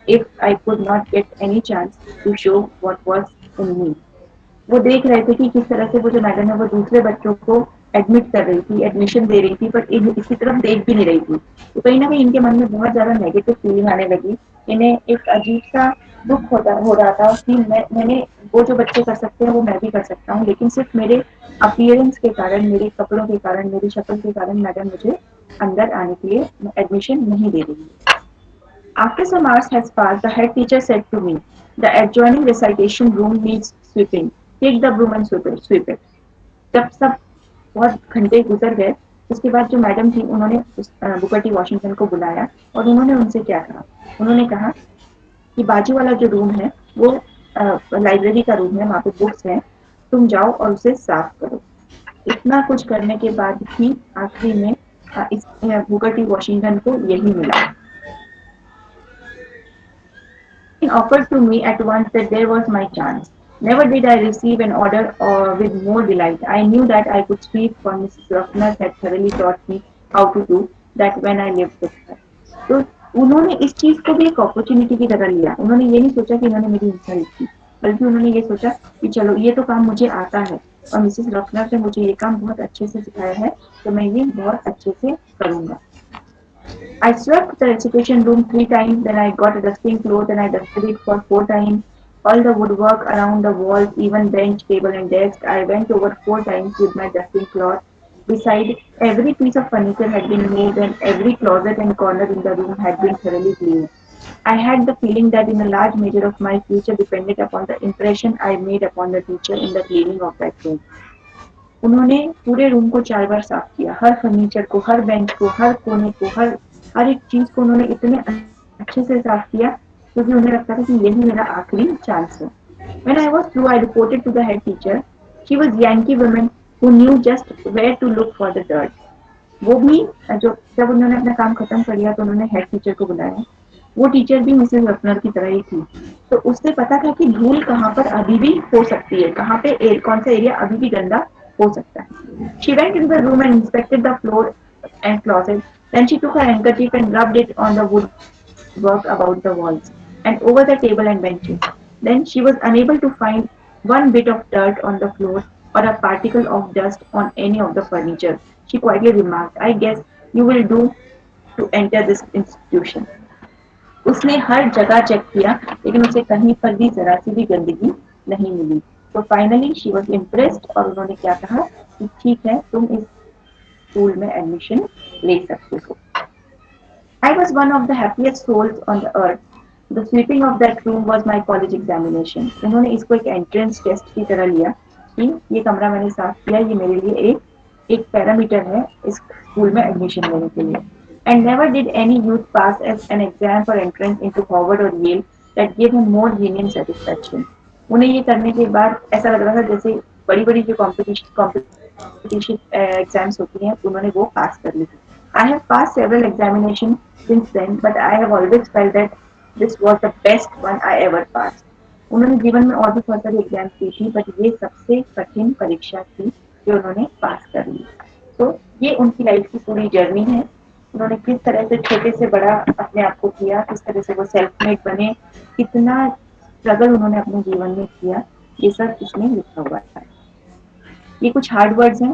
if I could not get any chance to show what was in me. वो देख रहे थे कि किस तरह से वो जो मैडम है वो दूसरे बच्चों को एडमिट कर रही थी, एडमिशन दे रही थी, पर इसकी तरफ देख भी नहीं रही थी। तो कहीं ना कहीं इनके मन में बहुत ज्यादा नेगेटिव फीलिंग आने लगी। इन्हें एक अजीब सा दुख हो रहा था कि मैंने वो जो बच्चे कर सकते हैं वो मैं भी कर सकता हूँ, लेकिन सिर्फ मेरे अपीयरेंस के कारण, मेरे कपड़ों के कारण, मेरी शक्ल के कारण मैडम मुझे अंदर आने के लिए एडमिशन नहीं दे रही है। After some hours has passed, the head teacher said to me, "The adjoining recitation room needs sweeping. Take the broom and sweep it." जब सब बहुत घंटे गुजर गए, उसके बाद जो मैडम थी उन्होंने बुकर टी वॉशिंगटन को बुलाया और उन्होंने उनसे क्या कहा। उन्होंने कहा कि बाजू वाला जो रूम है वो लाइब्रेरी का रूम है, वहाँ पे बुक्स हैं, तुम जाओ और उसे साफ करो। इतना कुछ करने के बाद भी आखिरी में इस बुकर टी वॉशिंगटन को यही मिला। Offered to me at once that there was my chance. Never did I receive an order with more delight. I knew that I could sweep, for Mrs. Ruffner had thoroughly taught me how to do that when I lived with her. तो उन्होंने इस चीज को भी एक opportunity की तरह लिया। उन्होंने ये नहीं सोचा कि इन्होंने मेरी इंसल्ट की, बल्कि उन्होंने ये सोचा कि चलो ये तो काम मुझे आता है और मिसेस रफनर ने मुझे ये काम बहुत अच्छे से सिखाया है, तो मैं ये बहुत अच्छे से करूंगा। I swept the recitation room 3 times, then I got a dusting cloth and I dusted it for 4 times. All the woodwork around the walls, even bench, table and desk, I went over 4 times with my dusting cloth. Beside, every piece of furniture had been moved and every closet and corner in the room had been thoroughly cleaned. I had the feeling that in a large measure of my future depended upon the impression I made upon the teacher in the cleaning of that room. उन्होंने पूरे room को 4 बार साफ किया, हर furniture को, हर bench को, हर कोने को, हर एक चीज को उन्होंने इतने अच्छे से साफ किया क्योंकि उन्हें लगता था कि यही मेरा आखिरी चांस है। When I was through, I reported to the head teacher. She was Yankee woman who knew just where to look for the dirt. वो भी जो जब उन्होंने अपना काम खत्म कर लिया तो उन्होंने हेड टीचर को बुलाया। वो टीचर भी मिसेस रफनर की तरह ही थी, तो उससे पता था कि धूल कहाँ पर अभी भी हो सकती है, कहाँ पे कौन सा एरिया अभी भी गंदा हो सकता है। She went into the room and inspected the floor and closet. Then she took her handkerchief and rubbed it on the woodwork about the walls and over the table and benches. Then she was unable to find one bit of dirt on the floor or a particle of dust on any of the furniture. She quietly remarked, I guess you will do to enter this institution. उसने हर जगह check किया लेकिन उसे कहीं पर भी जरा सी भी गंदगी नहीं मिली। तो फाइनली शी वॉज इम्प्रेस्ड और उन्होंने क्या कहा कि ठीक है, तुम इस स्कूल में एडमिशन ले सकते हो। I was one of the happiest souls on the earth. The sweeping of that room was my college examination. उन्होंने इसको एक एंट्रेंस टेस्ट की तरह लिया कि ये कमरा मैंने साफ किया, ये मेरे लिए एक पैरामीटर है इस स्कूल में एडमिशन लेने के लिए। And never did any youth pass as an exam for entrance into Harvard or Yale that gave him more genuine satisfaction. उन्हें ये करने के बाद ऐसा लग रहा था जैसे बड़ी-बड़ी जो competition एग्जाम्स होती हैं उन्होंने वो पास कर ली। I have passed several examinations since then, but I have always felt that this was the best one I ever passed. उन्होंने जीवन में और भी बहुत सारी एग्जाम दी थी, बट ये सबसे कठिन परीक्षा थी जो उन्होंने पास कर ली। तो ये उनकी लाइफ की पूरी जर्नी है। उन्होंने किस तरह से छोटे से बड़ा अपने आप को किया, किस तरह से वो सेल्फ मेड बने, कितना स्ट्रगल उन्होंने अपने जीवन में किया, ये सब इसमें लिखा हुआ है। ये कुछ हार्ड वर्ड्स हैं,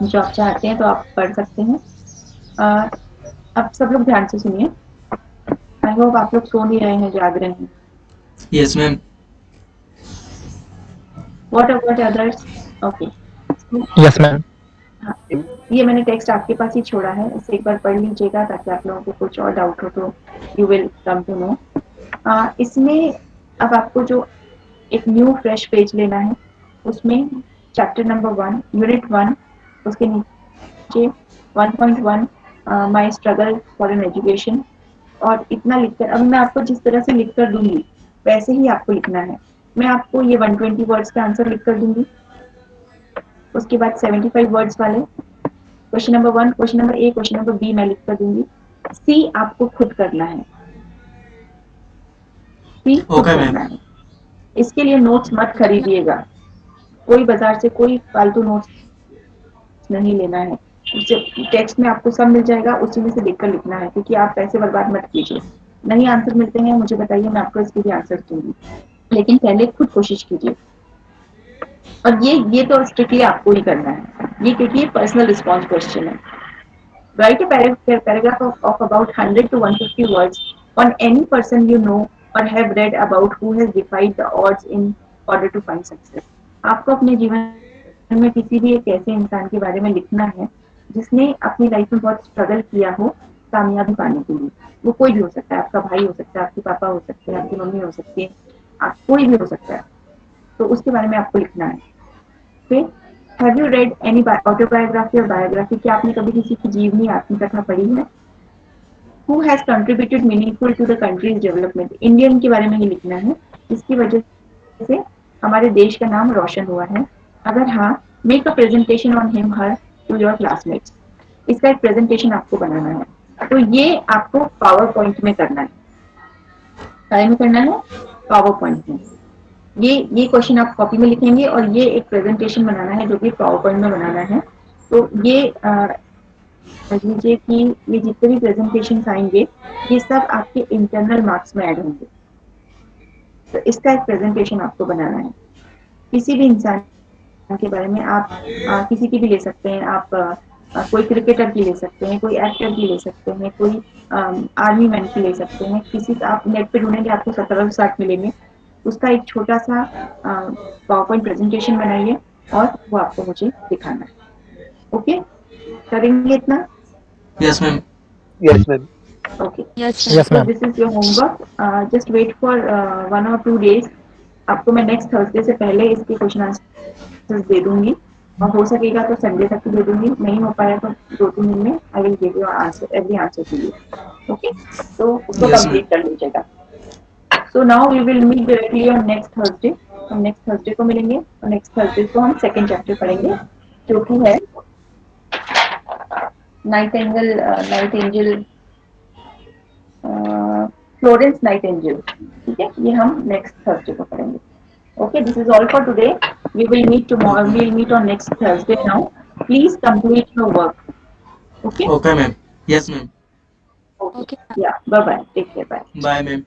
जो आप चाहते हैं तो आप पढ़ सकते हैं। अब सब लोग ध्यान से सुनिए। आई होप आप लोग सो नहीं रहे हैं, जाग रहे हैं। Yes ma'am. What about others? Okay, Yes, ma'am. हाँ, ये मैंने टेक्स्ट आपके पास ही छोड़ा है, इसे एक बार पढ़ लीजिएगा ताकि आप लोगों को कुछ और डाउट हो तो you will come to know. इसमें अब आपको जो एक न्यू फ्रेश पेज लेना है, उसमें चैप्टर नंबर 1 यूनिट 1 उसके नीचे 1.1 my struggle for an education, और इतना लिखकर अब मैं आपको जिस तरह से लिख कर दूंगी वैसे ही आपको लिखना है। मैं आपको ये 120 वर्ड्स का आंसर लिख कर दूंगी, उसके बाद 75 वर्ड्स वाले question number 1, question number A, question number B मैं लिख कर दूंगी। सी आपको खुद करना है, सी खुद करना है। इसके लिए नोट्स मत खरीदिएगा, कोई बाजार से कोई फालतू नोट्स नहीं लेना है, उससे टेक्स्ट में आपको सब मिल जाएगा, उसी में से देखकर लिखना है, क्योंकि आप पैसे बर्बाद मत कीजिए। नहीं आंसर मिलते हैं मुझे बताइए, मैं आपको इसके भी आंसर दूंगी, लेकिन पहले खुद कोशिश कीजिए। और ये तो स्ट्रिक्टली आपको ही करना है, ये क्योंकि पर्सनल रिस्पॉन्स क्वेश्चन है। Write a paragraph of about 100 to 150 words on any person you know or have read about who has defied the odds in order to find success. आपको अपने जीवन में किसी भी एक ऐसे इंसान के बारे में लिखना है जिसने अपनी लाइफ में बहुत स्ट्रगल किया हो कामयाबी पाने के लिए। वो कोई भी हो सकता है, आपका भाई हो सकता है, आपके पापा हो सकते हैं, आपकी मम्मी हो सकती है, आप कोई भी हो सकता है, तो उसके बारे में आपको लिखना है। फिर Have you read any autobiography or biography? क्या आपने कभी किसी की जीवनी आत्मकथा पढ़ी है? Who has contributed meaningful to the country's development, Indian के बारे में ही लिखना है, इसकी वजह से हमारे देश का नाम रोशन हुआ है। अगर हाँ, make a presentation on him her to your classmates, इसका एक प्रेजेंटेशन आपको बनाना है। तो ये आपको पावर पॉइंट में करना है, काय में करना है, पावर पॉइंट में। ये क्वेश्चन आप कॉपी में लिखेंगे और ये एक प्रेजेंटेशन बनाना है जो कि पावर पॉइंट में बनाना है। तो ये समझ लीजिए कि ये जितने भी प्रेजेंटेशन आएंगे ये सब आपके इंटरनल मार्क्स में ऐड होंगे। तो इसका एक प्रेजेंटेशन आपको बनाना है। किसी भी इंसान के बारे में आप किसी की भी ले सकते हैं, आप कोई क्रिकेटर की ले सकते हैं, कोई एक्टर की ले सकते हैं, कोई आर्मी मैन की ले सकते हैं, किसी का आप नेट पे ढूंढेंगे आपको 17-60 मिलेंगे। उसका एक छोटा सा पावर पॉइंट प्रेजेंटेशन बनाइए और वो आपको मुझे दिखाना है। ओके, करेंगे इतना? Yes ma'am. Yes, ma'am. Okay. Yes, Yes, So ma'am. this is your homework. Just wait for 1 or 2 days. आपको मैं नेक्स्ट थर्सडे से पहले इसके क्वेश्चन आंसर्स दे दूंगी और हो सकेगा तो संडे तक भी दे दूंगी, नहीं हो पाया तो 2-3 दिन में I will give you answer, every answer to you. Okay, तो उसको Yes, कंप्लीट कर लीजिएगा। So now we will meet directly on next Thursday. हम नेक्स्ट थर्सडे को मिलेंगे और नेक्स्ट थर्सडे को हम सेकंड चैप्टर पढ़ेंगे जो कि है Nightingale Florence Nightingale. ठीक है, ये हम नेक्स्ट थर्सडे को करेंगे। Okay, this is all for today. We will meet tomorrow, we will meet on next Thursday now. Please complete your work. Okay, okay ma'am. Yes ma'am. Okay, okay. Yeah bye bye, take care, bye. Bye ma'am.